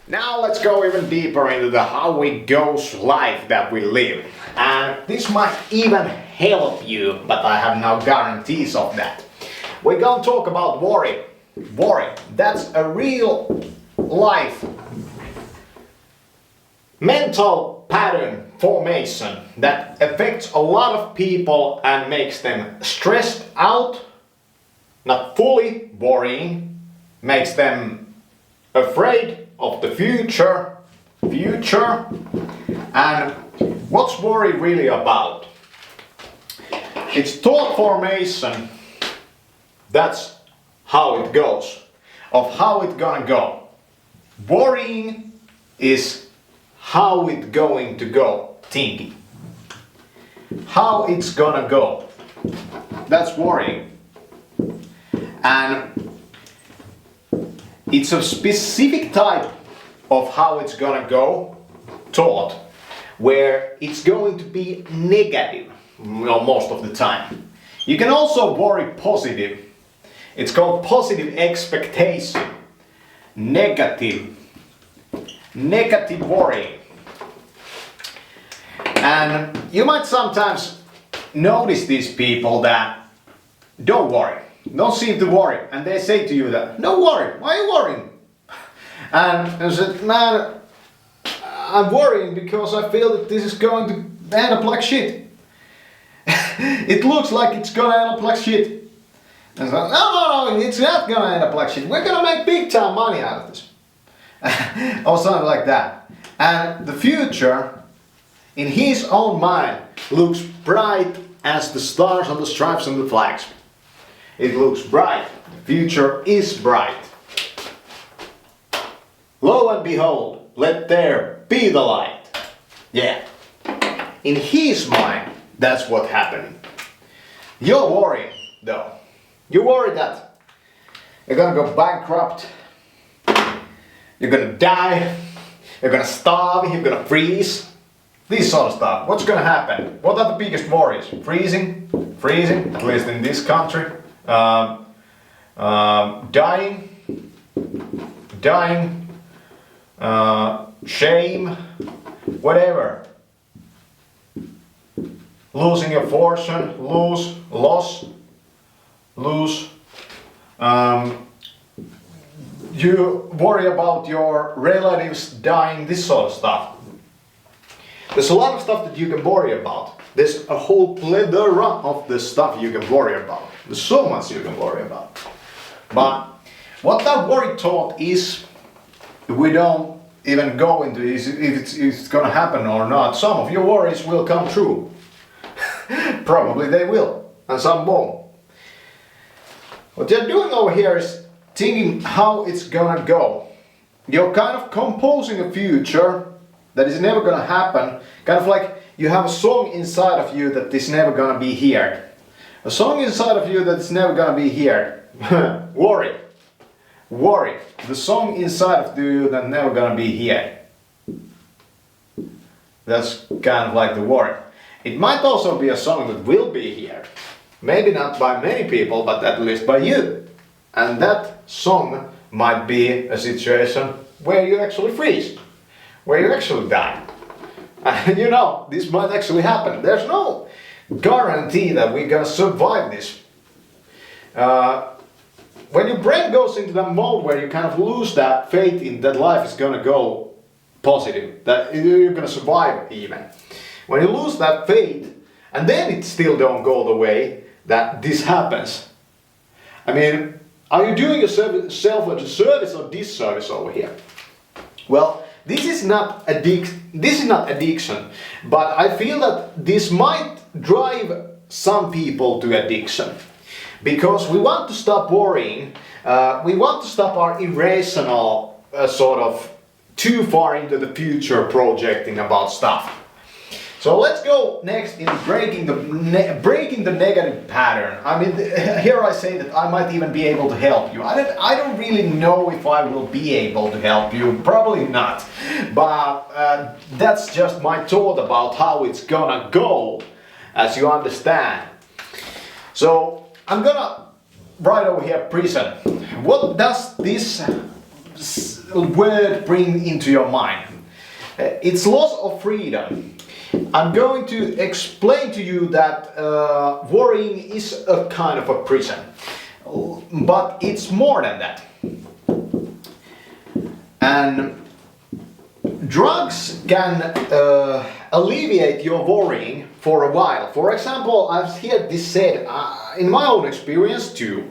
Now let's go even deeper into the how it goes life that we live. And this might even help you, but I have no guarantees of that. We're gonna talk about worry. Worry, that's a real life mental pattern formation that affects a lot of people and makes them stressed out, not fully worrying, makes them afraid of the future. And what's worry really about? It's thought formation. That's how it goes, of how it's gonna go. Worrying is how it's going to go, thinking. How it's gonna go. That's worrying. And it's a specific type of how it's gonna go, thought, where it's going to be negative, most of the time. You can also worry positive. It's called positive expectation. Negative worrying. And you might sometimes notice these people that don't worry, don't seem to worry, and they say to you that, don't worry, why are you worrying? And I said, man, I'm worrying because I feel that this is going to end up like shit. It looks like it's gonna end up like shit. And so, no, it's not gonna end up like shit. We're gonna make big time money out of this. Or something like that. And the future, in his own mind, looks bright as the stars on the stripes and the flags. It looks bright. The future is bright. Lo and behold, let there be the light. Yeah. In his mind, that's what's happening. You're worried, though. You're worried that you're gonna go bankrupt, you're gonna die, you're gonna starve, you're gonna freeze. This sort of stuff. What's gonna happen? What are the biggest worries? Freezing, at least in this country. Dying, shame, whatever. Losing your fortune, loss. You worry about your relatives dying, this sort of stuff. There's a lot of stuff that you can worry about. There's a whole plethora of the stuff you can worry about. There's so much you can worry about. But what that worry thought is, we don't even go into if it's gonna happen or not. Some of your worries will come true. Probably they will, and some won't. What you're doing over here is thinking how it's gonna go. You're kind of composing a future that is never gonna happen. Kind of like you have a song inside of you that is never gonna be heard. A song inside of you that's never gonna be heard. Worry. The song inside of you that's never gonna be heard. That's kind of like the worry. It might also be a song that will be heard. Maybe not by many people, but at least by you. And that song might be a situation where you actually freeze, where you actually die. And you know, this might actually happen. There's no guarantee that we're gonna survive this. When your brain goes into that mode where you kind of lose that faith in that life is gonna go positive, that you're gonna survive even. When you lose that faith, and then it still don't go the way that this happens. I mean, are you doing yourself a service or disservice over here? Well, this is not addiction, but I feel that this might drive some people to addiction. Because we want to stop worrying, we want to stop our irrational sort of too far into the future projecting about stuff. So let's go next in breaking the negative pattern. I mean, here I say that I might even be able to help you. I don't really know if I will be able to help you. Probably not. But that's just my thought about how it's gonna go, as you understand. So I'm gonna write over here prison. What does this word bring into your mind? It's loss of freedom. I'm going to explain to you that worrying is a kind of a prison, but it's more than that. And drugs can alleviate your worrying for a while. For example, I've heard this said in my own experience too.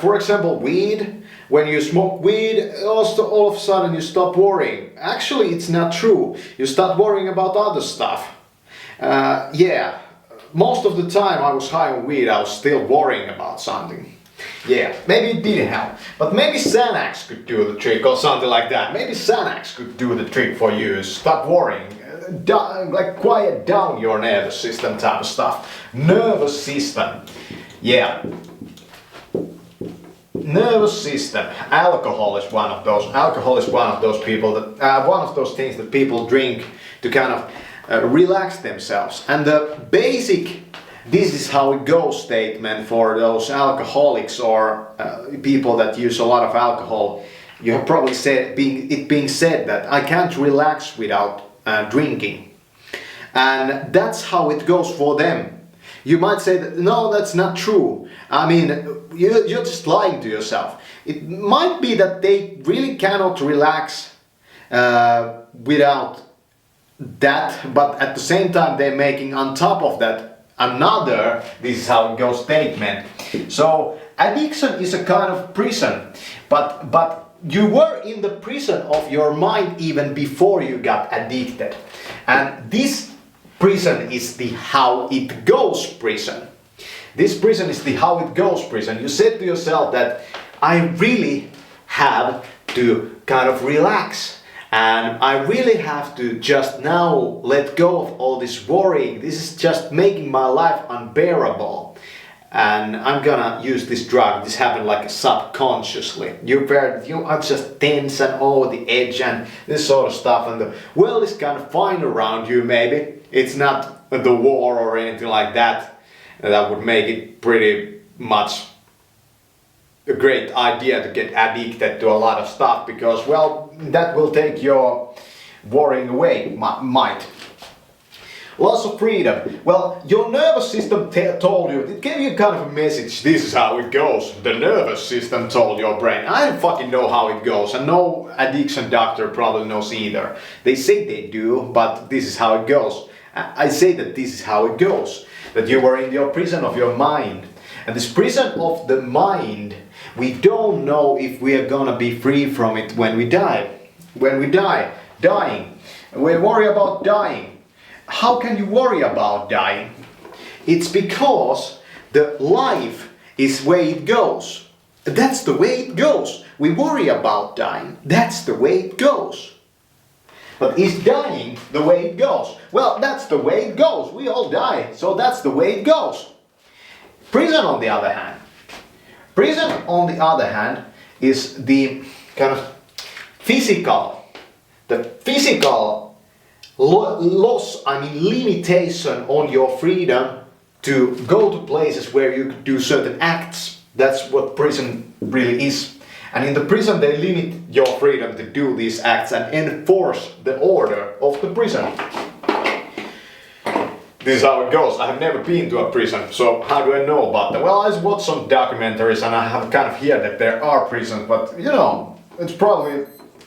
For example, weed. When you smoke weed, all of a sudden you stop worrying. Actually, it's not true. You start worrying about other stuff. Yeah, most of the time I was high on weed, I was still worrying about something. Yeah, maybe it didn't help. But maybe Xanax could do the trick or something like that. Maybe Xanax could do the trick for you. Stop worrying. Like quiet down your nervous system type of stuff. Nervous system. Yeah. Nervous system. Alcohol is one of those. Alcohol is one of those people that one of those things that people drink to kind of relax themselves. And the basic "this is how it goes" statement for those alcoholics or people that use a lot of alcohol, you have probably said it being said that I can't relax without drinking, and that's how it goes for them. You might say that no, that's not true. I mean, you're just lying to yourself. It might be that they really cannot relax without that, but at the same time they're making on top of that another "this is how it goes" statement. So addiction is a kind of prison, but you were in the prison of your mind even before you got addicted, and this prison is the "how it goes" prison. This prison is the "how it goes" prison. You said to yourself that I really have to kind of relax, and I really have to just now let go of all this worrying. This is just making my life unbearable, and I'm gonna use this drug. This happened like subconsciously. You are just tense and over the edge and this sort of stuff, and the world is kind of fine around you. Maybe it's not the war or anything like that. That would make it pretty much a great idea to get addicted to a lot of stuff, because, well, that will take your worrying away, might. Loss of freedom. Well, your nervous system told you, it gave you kind of a message. This is how it goes. The nervous system told your brain. I don't fucking know how it goes, and no addiction doctor probably knows either. They say they do, but this is how it goes. I say that this is how it goes. That you were in your prison of your mind. And this prison of the mind, we don't know if we are gonna be free from it when we die. When we die, dying. We worry about dying. How can you worry about dying? It's because the life is the way it goes. That's the way it goes. We worry about dying. That's the way it goes. But is dying the way it goes? Well, that's the way it goes. We all die, so that's the way it goes. Prison, on the other hand. Prison, on the other hand, is the kind of physical, loss, limitation on your freedom to go to places where you could do certain acts. That's what prison really is. And in the prison they limit your freedom to do these acts and enforce the order of the prison. This is how it goes. I have never been to a prison, so how do I know about that? Well, I watched some documentaries and I have kind of heard that there are prisons, but you know, it's probably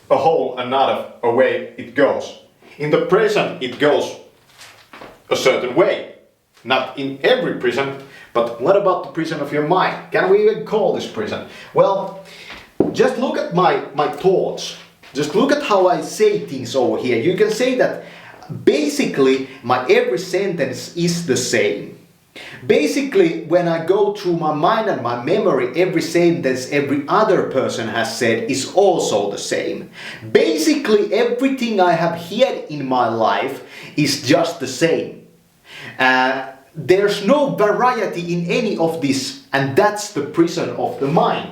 a whole another way it goes. In the prison it goes a certain way. Not in every prison, but what about the prison of your mind? Can we even call this prison? Well, just look at my thoughts. Just look at how I say things over here. You can say that basically my every sentence is the same. Basically, when I go through my mind and my memory, every sentence every other person has said is also the same. Basically, everything I have heard in my life is just the same. There's no variety in any of this, and that's the prison of the mind.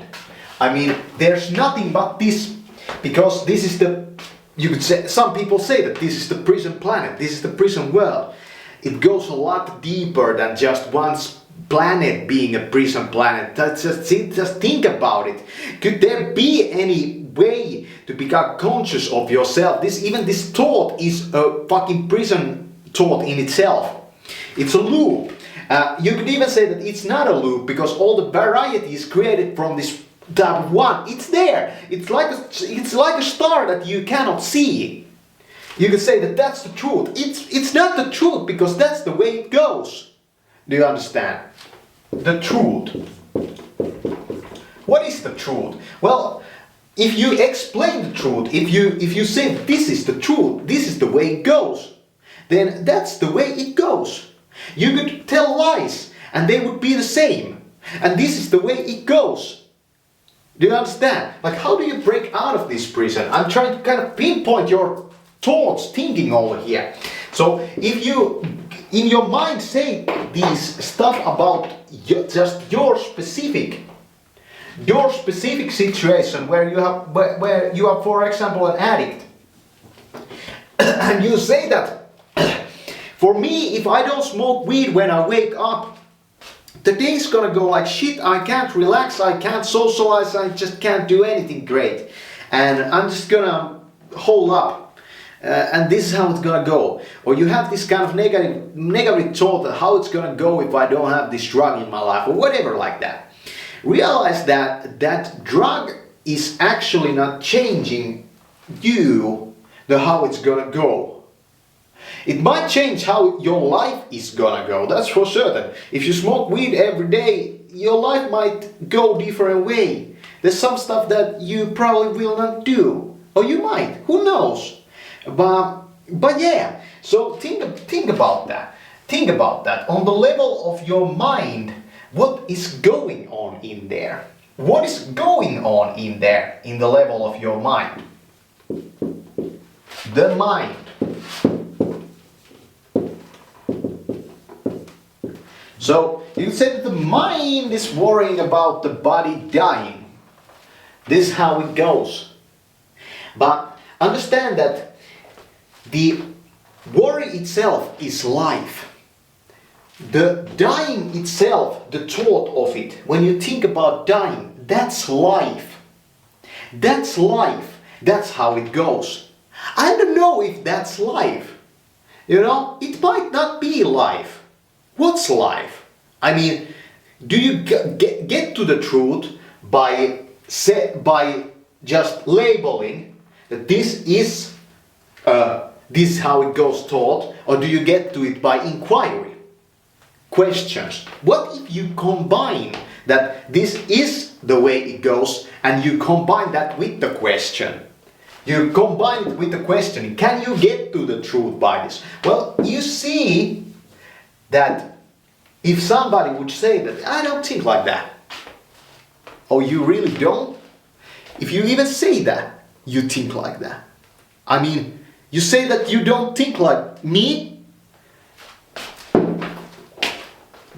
I mean, there's nothing but this, because this is you could say, some people say that this is the prison planet, this is the prison world. It goes a lot deeper than just one planet being a prison planet. Just think about it. Could there be any way to become conscious of yourself. This thought is a fucking prison thought in itself. It's a loop. You could even say that it's not a loop because all the variety is created from this type of one. It's there. It's like a star that you cannot see. You could say that that's the truth. It's not the truth because that's the way it goes. Do you understand? The truth. What is the truth? Well, if you explain the truth, if you say this is the truth, this is the way it goes, then that's the way it goes. You could tell lies and they would be the same. And this is the way it goes. Do you understand? Like, how do you break out of this prison? I'm trying to kind of pinpoint your thoughts, thinking over here. So if you in your mind say these stuff about just your specific situation where you are, for example, an addict, and you say that for me, if I don't smoke weed when I wake up, the day's gonna go like shit. I can't relax, I can't socialize, I just can't do anything great, and I'm just gonna hold up, and this is how it's gonna go. Or you have this kind of negative thought that how it's gonna go if I don't have this drug in my life, or whatever like that. Realize that that drug is actually not changing you, how it's gonna go. It might change how your life is gonna go, that's for certain. If you smoke weed every day, your life might go different way. There's some stuff that you probably will not do, or you might, who knows? But yeah, so think about that. Think about that. On the level of your mind, what is going on in there? What is going on in there, in the level of your mind? The mind. So you said that the mind is worrying about the body dying. This is how it goes. But understand that the worry itself is life. The dying itself, the thought of it, when you think about dying, that's life. That's life. That's how it goes. I don't know if that's life. You know, it might not be life. What's life? I mean, do you get to the truth by just labeling that this is how it goes thought, or do you get to it by inquiry? Questions. What if you combine that this is the way it goes and you combine that with the question? You combine it with the questioning. Can you get to the truth by this? Well, you see that if somebody would say that, I don't think like that. Oh, you really don't? If you even say that, you think like that. I mean, you say that you don't think like me?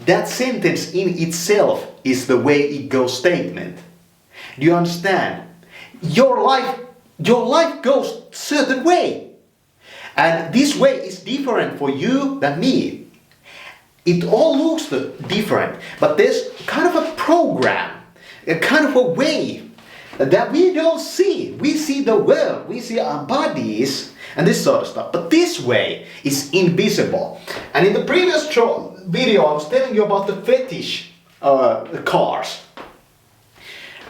That sentence in itself is the way it goes statement. Do you understand? Your life goes a certain way. And this way is different for you than me. It all looks different, but there's kind of a program, a kind of a way that we don't see. We see the world, we see our bodies and this sort of stuff, but this way is invisible. And in the previous video I was telling you about the fetish cars.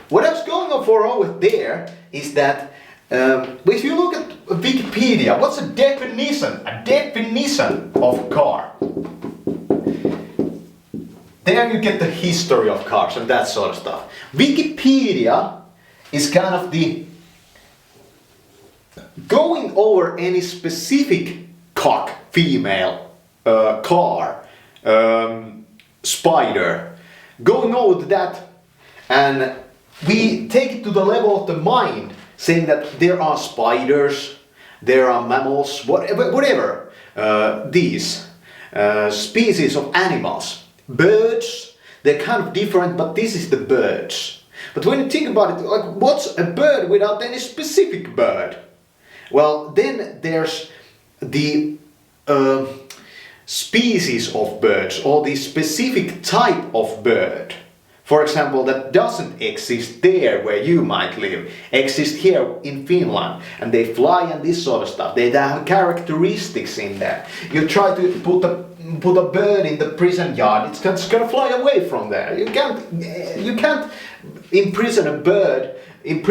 What I was going on for over there is that if you look at Wikipedia, what's a definition? A definition of car. There you get the history of cars and that sort of stuff. Wikipedia is kind of the going over any specific cock, female, car, spider, going over that, and we take it to the level of the mind, saying that there are spiders, there are mammals, whatever, these species of animals. Birds, they're kind of different, but this is the birds. But when you think about it, like, what's a bird without any specific bird? Well, then there's the species of birds, or the specific type of bird. for example, that doesn't exist there where you might live, exist here in Finland, and they fly and this sort of stuff. They have characteristics in there. You try to put a bird in the prison yard, it's gonna fly away from there. You can't imprison a bird in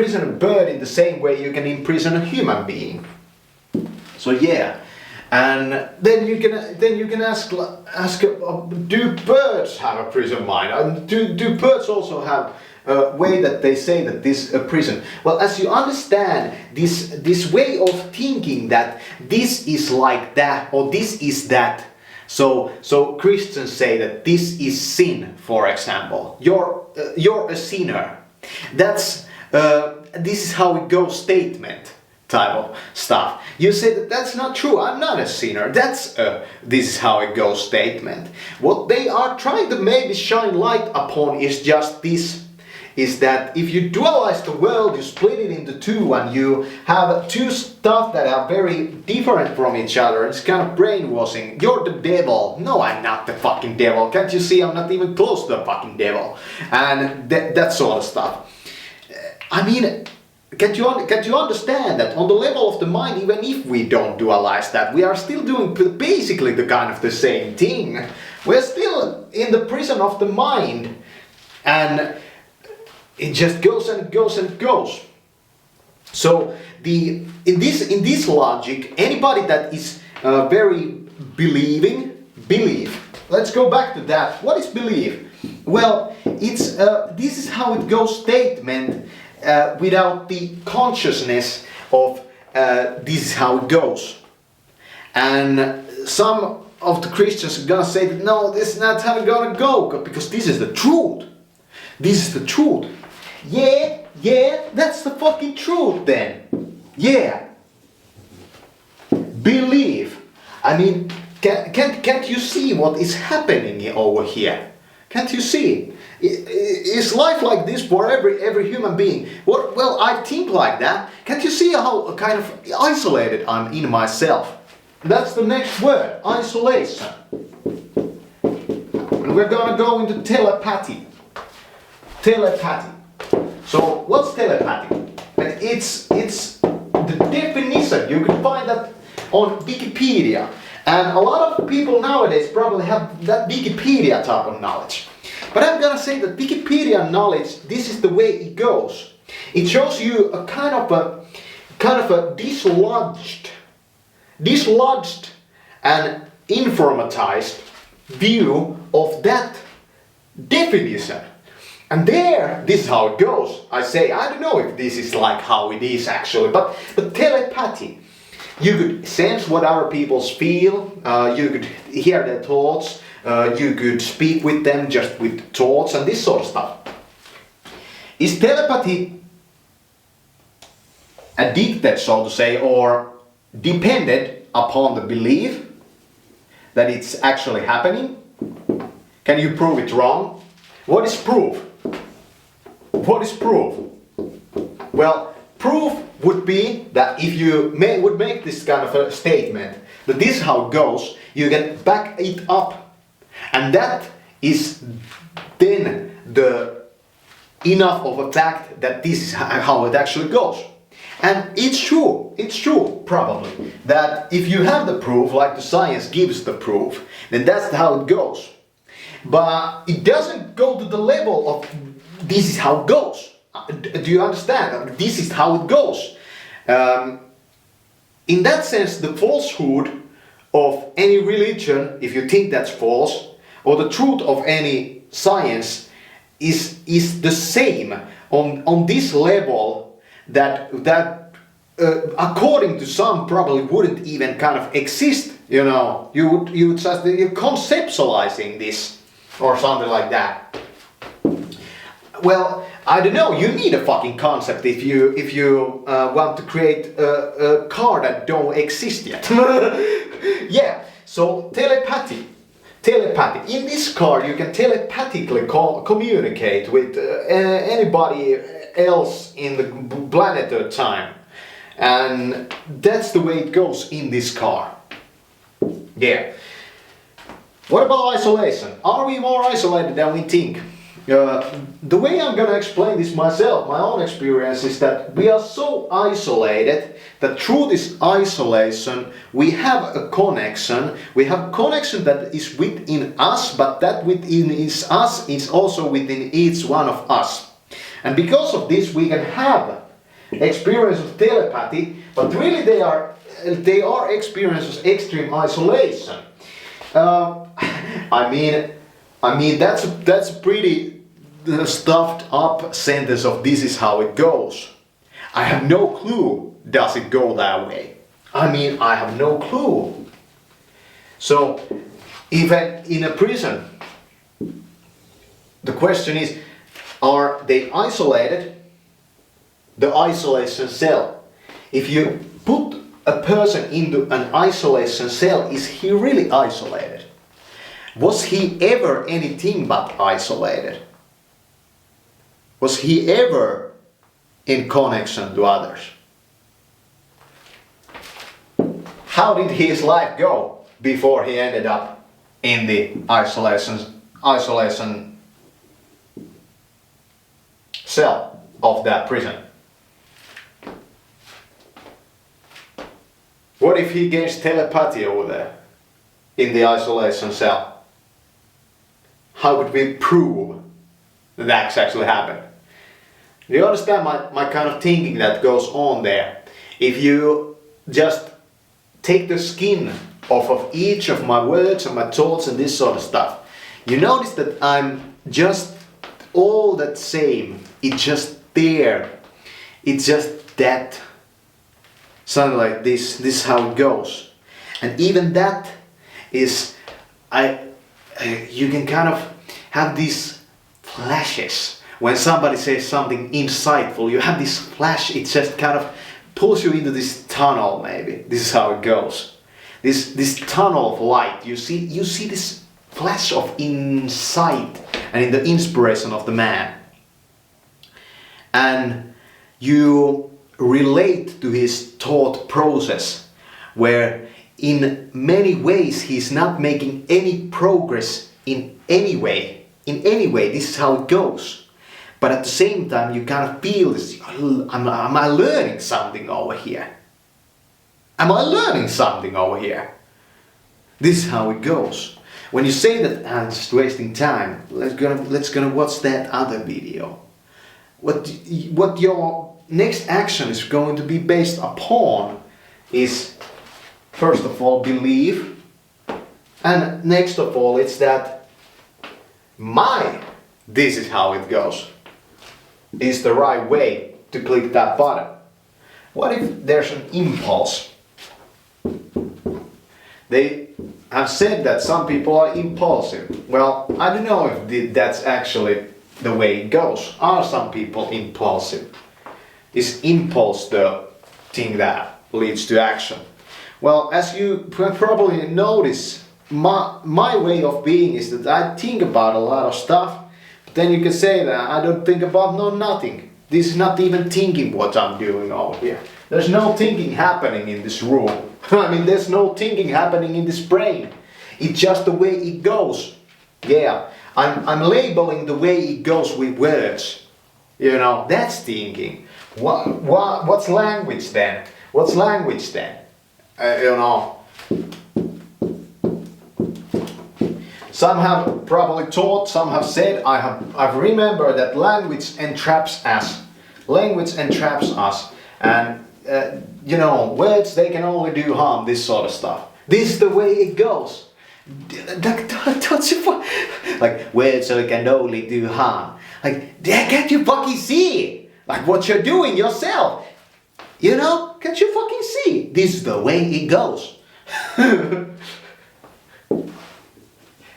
the same way you can imprison a human being. So yeah. And then you can ask, do birds have a prison mind? Do birds also have a way that they say that this a prison? Well, as you understand this way of thinking that this is like that or this is that. So Christians say that this is sin, for example. You're a sinner. That's this is how it goes statement type of stuff. You say that that's not true, I'm not a sinner, that's a this is how it goes statement. What they are trying to maybe shine light upon is just this, is that if you dualize the world, you split it into two and you have two stuff that are very different from each other, it's kind of brainwashing. You're the devil. No, I'm not the fucking devil. Can't you see I'm not even close to the fucking devil? And that sort of stuff. I mean, can't you understand that on the level of the mind, even if we don't dualize that, we are still doing basically the kind of the same thing. We're still in the prison of the mind, and it just goes and goes and goes. So in this logic, anybody that is very believe. Let's go back to that. What is belief? Well, it's this is how it goes statement. Without the consciousness of this is how it goes. And some of the Christians are gonna say that no, this is not how it's gonna go, because this is the truth. This is the truth. Yeah, that's the fucking truth then. Yeah. Believe. I mean, can't you see what is happening over here? Can't you see? Is life like this for every human being? Well, I think like that. Can't you see how kind of isolated I'm in myself? That's the next word, isolation. And we're gonna go into telepathy. Telepathy. So what's telepathy? It's the definition. You can find that on Wikipedia. And a lot of people nowadays probably have that Wikipedia type of knowledge. But I'm gonna say that Wikipedia knowledge, this is the way it goes. It shows you a kind of a dislodged and informatized view of that definition. And there, this is how it goes. I say, I don't know if this is like how it is actually, but telepathy. You could sense what other people feel, you could hear their thoughts, you could speak with them just with thoughts and this sort of stuff. Is telepathy addicted, so to say, or dependent upon the belief that it's actually happening? Can you prove it wrong? What is proof? What is proof? Well, proof would be that if you would make this kind of a statement, that this is how it goes, you can back it up. And that is then the enough of a fact that this is how it actually goes. And it's true probably, that if you have the proof, like the science gives the proof, then that's how it goes. But it doesn't go to the level of this is how it goes. Do you understand? This is how it goes. In that sense, the falsehood of any religion, if you think that's false, or the truth of any science is the same on this level that according to some probably wouldn't even kind of exist. You know, you would just you're conceptualizing this or something like that. Well, I don't know. You need a fucking concept if you want to create a car that don't exist yet. Yeah. So telepathy. In this car, you can telepathically communicate with anybody else in the planet or time, and that's the way it goes in this car. Yeah. What about isolation? Are we more isolated than we think? The way I'm gonna explain this myself, my own experience, is that we are so isolated that through this isolation we have a connection. We have connection that is within us, but that within is us is also within each one of us. And because of this we can have experience of telepathy, but really they are experiences of extreme isolation. I mean that's a pretty stuffed up sentence of this is how it goes. I have no clue does it go that way. I mean, I have no clue. So even in a prison, the question is, are they isolated? The isolation cell. If you put a person into an isolation cell, is he really isolated? Was he ever anything but isolated? Was he ever in connection to others? How did his life go before he ended up in the isolation cell of that prison? What if he gains telepathy over there in the isolation cell? How would we prove that that's actually happened? Do you understand my kind of thinking that goes on there? If you just take the skin off of each of my words and my thoughts and this sort of stuff, you notice that I'm just all that same. It's just there. It's just that. Something like this. This is how it goes. And even that is, you can kind of have these flashes. When somebody says something insightful, you have this flash, it just kind of pulls you into this tunnel maybe. This is how it goes. This tunnel of light, you see this flash of insight and in the inspiration of the man. And you relate to his thought process, where in many ways he's not making any progress in any way. In any way, this is how it goes. But at the same time, you kind of feel this, am I learning something over here? Am I learning something over here? This is how it goes. When you say that, I'm just wasting time, let's gonna watch that other video. What your next action is going to be based upon is, first of all, belief. And next of all, it's that this is how it goes, is the right way to click that button. What if there's an impulse? They have said that some people are impulsive. Well, I don't know if that's actually the way it goes. Are some people impulsive? Is impulse the thing that leads to action? Well, as you probably notice, my way of being is that I think about a lot of stuff. Then you can say that I don't think about nothing. This is not even thinking what I'm doing over here. There's no thinking happening in this room. I mean, there's no thinking happening in this brain. It's just the way it goes. Yeah, I'm labeling the way it goes with words. You know, that's thinking. What's language then? What's language then? You know. Some have probably taught, some have said, I've remembered that language entraps us. Language entraps us. And, you know, words, they can only do harm, this sort of stuff. This is the way it goes. Like, words can only do harm. Like, can't you fucking see? Like, what you're doing yourself. You know, can't you fucking see? This is the way it goes.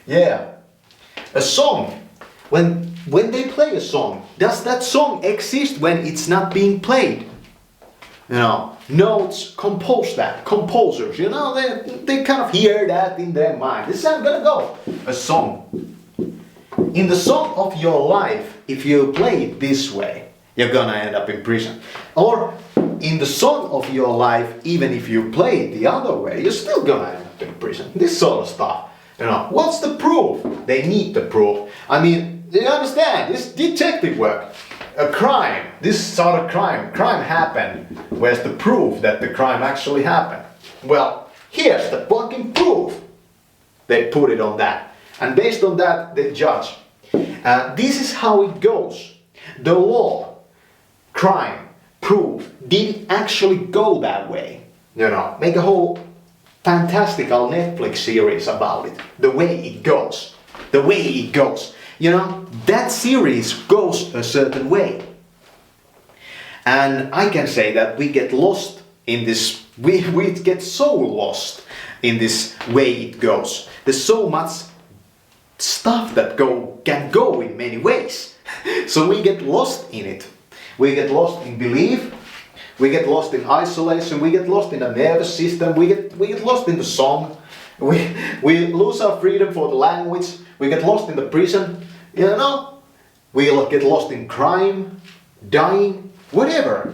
Yeah, a song. When they play a song, does that song exist when it's not being played? You know, notes compose that. Composers, you know, they kind of hear that in their mind. This is how I'm gonna go. A song. In the song of your life, if you play it this way, you're gonna end up in prison. Or in the song of your life, even if you play it the other way, you're still gonna end up in prison. This sort of stuff. You know, what's the proof? They need the proof. I mean, Do you understand? This detective work. A crime, this sort of crime happened. Where's the proof that the crime actually happened? Well, here's the fucking proof. They put it on that. And based on that, they judge. This is how it goes. The law, crime, proof, did it actually go that way? You know, make a whole fantastical Netflix series about it. The way it goes. The way it goes. You know, that series goes a certain way. And I can say that we get lost in this, we get so lost in this way it goes. There's so much stuff that can go in many ways. So we get lost in it. We get lost in belief. We get lost in isolation. We get lost in the nervous system. We get lost in the song. We lose our freedom for the language. We get lost in the prison. You know, we'll get lost in crime, dying, whatever.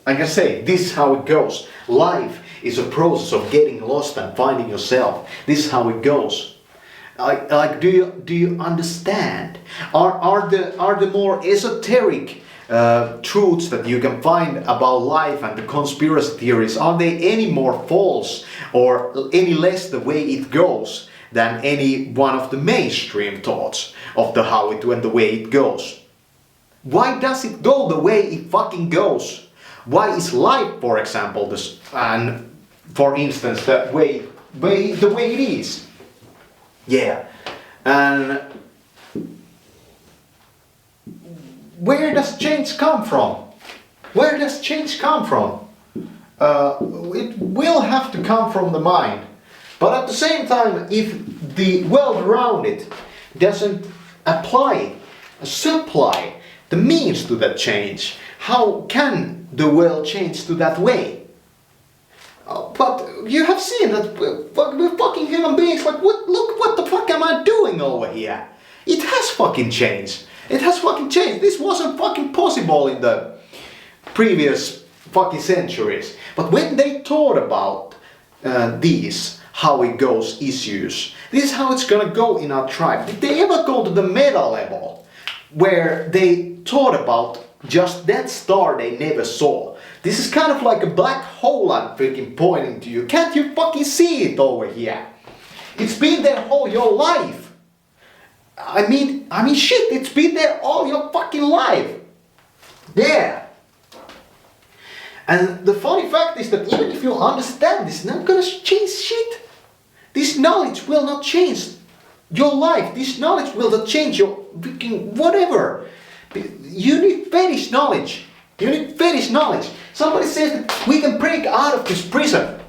I can say, this is how it goes. Life is a process of getting lost and finding yourself. This is how it goes. Like, do you understand? Are the more esoteric truths that you can find about life and the conspiracy theories, are they any more false or any less the way it goes than any one of the mainstream thoughts of the how it and the way it goes? Why does it go the way it fucking goes? Why is life, for example, this, and for instance, the way it is? Yeah, and where does change come from? Where does change come from? It will have to come from the mind. But at the same time, if the world around it doesn't supply the means to that change, how can the world change to that way? But you have seen that we're fucking human beings, like, look what the fuck am I doing over here? It has fucking changed. It has fucking changed. This wasn't fucking possible in the previous fucking centuries. But when they thought about these how it goes issues, this is how it's gonna go in our tribe. Did they ever go to the meta level where they thought about just that star they never saw? This is kind of like a black hole I'm freaking pointing to you. Can't you fucking see it over here? It's been there all your life. I mean shit, it's been there all your fucking life. Yeah. And the funny fact is that even if you understand this, it's not gonna change shit. This knowledge will not change your life. This knowledge will not change your freaking whatever. You need fetish knowledge. You need fetish knowledge. Somebody says that we can break out of this prison.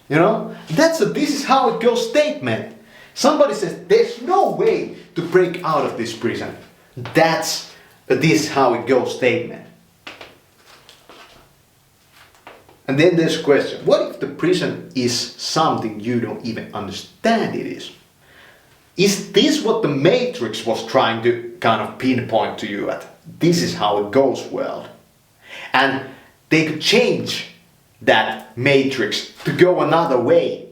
You know? That's a this is how it goes statement. Somebody says there's no way to break out of this prison. That's a this is how it goes statement. And then there's a question. What if the prison is something you don't even understand it is? Is this what the Matrix was trying to kind of pinpoint to you at? This is how it goes world. And they could change that Matrix to go another way.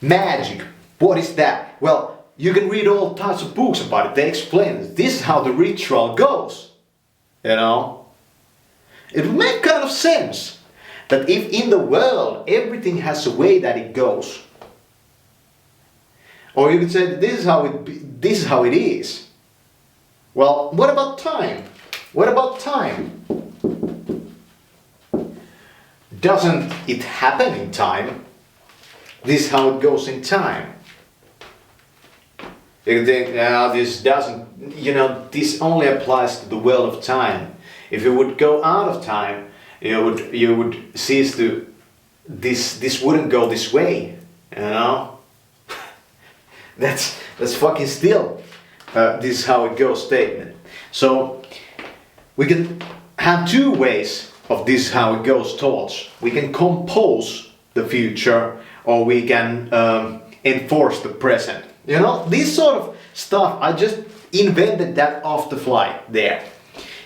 Magic. What is that? Well, you can read all types of books about it. They explain it. This is how the ritual goes. You know? It would make kind of sense that if in the world everything has a way that it goes, or you could say that this is how it is. Well, what about time? What about time? Doesn't it happen in time? This is how it goes in time. You think, this doesn't, this only applies to the world of time. If you would go out of time, you would cease to, this wouldn't go this way, you know? That's fucking still, this is how it goes statement. So, we can have two ways of this how it goes thoughts. We can compose the future, or we can enforce the present. You know, this sort of stuff, I just invented that off the fly there.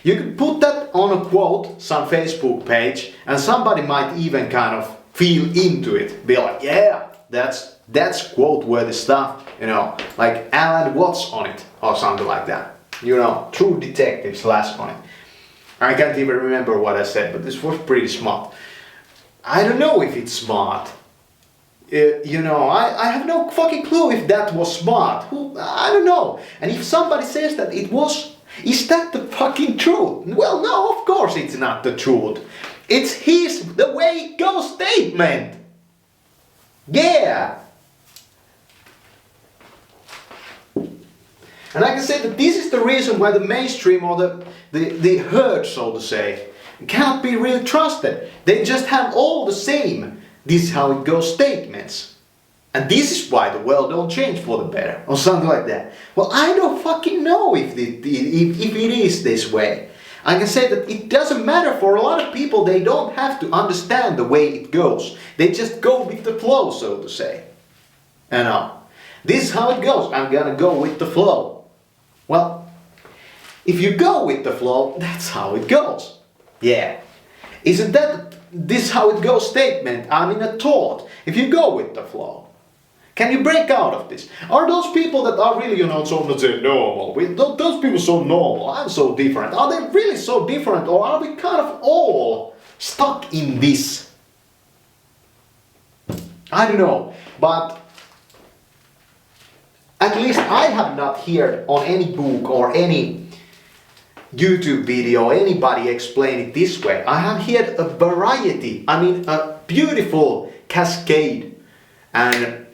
You could put that on a quote, some Facebook page, and somebody might even kind of feel into it. Be like, yeah, that's That's quote-worthy stuff, you know, like Alan Watts on it, or something like that. You know, True Detective / on it. I can't even remember what I said, but this was pretty smart. I don't know if it's smart. You know, I have no fucking clue if that was smart. I don't know. And if somebody says that it was, is that the fucking truth? Well, no, of course it's not the truth. It's his the way it goes statement. Yeah. And I can say that this is the reason why the mainstream or the herd, so to say, cannot be really trusted. They just have all the same "this is how it goes" statements. And this is why the world don't change for the better, or something like that. Well, I don't fucking know if it is this way. I can say that it doesn't matter for a lot of people. They don't have to understand the way it goes. They just go with the flow, so to say. You know, this is how it goes. I'm gonna go with the flow. Well, if you go with the flow, that's how it goes. Yeah. Isn't that this how it goes statement? I mean, a thought. If you go with the flow, can you break out of this? Are those people that are really, you know, so let's say normal? Those people so normal, I'm so different. Are they really so different, or are we kind of all stuck in this? I don't know, but at least I have not heard on any book or any YouTube video anybody explain it this way. I have heard a variety, I mean a beautiful cascade and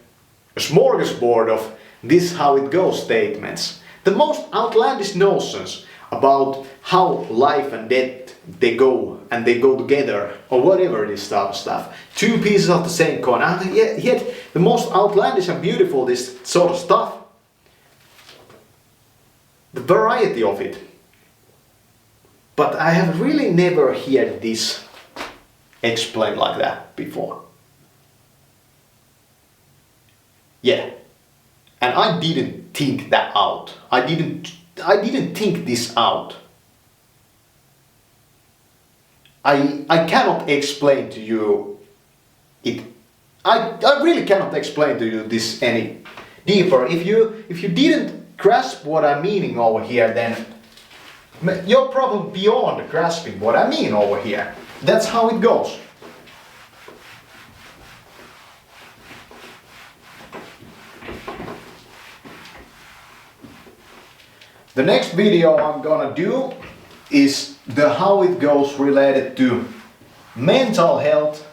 a smorgasbord of "this how it goes" statements. The most outlandish notions about how life and death they go and they go together, or whatever this type of stuff. Two pieces of the same coin. And yet the most outlandish and beautiful this sort of stuff. The variety of it. But I have really never heard this explained like that before. Yeah. And I didn't think that out. I didn't think this out. I cannot explain to you it. I really cannot explain to you this any deeper. If you didn't grasp what I'm meaning over here, then you're probably beyond grasping what I mean over here. That's how it goes. The next video I'm gonna do is the how it goes related to mental health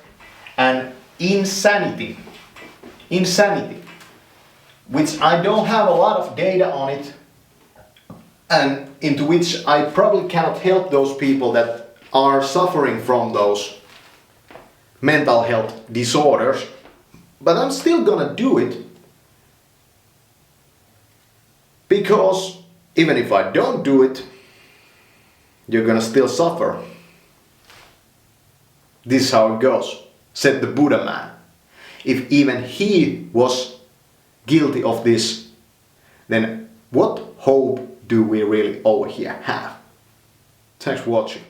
and insanity. Insanity, which I don't have a lot of data on it, and into which I probably cannot help those people that are suffering from those mental health disorders, but I'm still gonna do it, because even if I don't do it, you're gonna still suffer. This is how it goes, said the Buddha man. If even he was guilty of this, then what hope do we really over here have? Thanks for watching.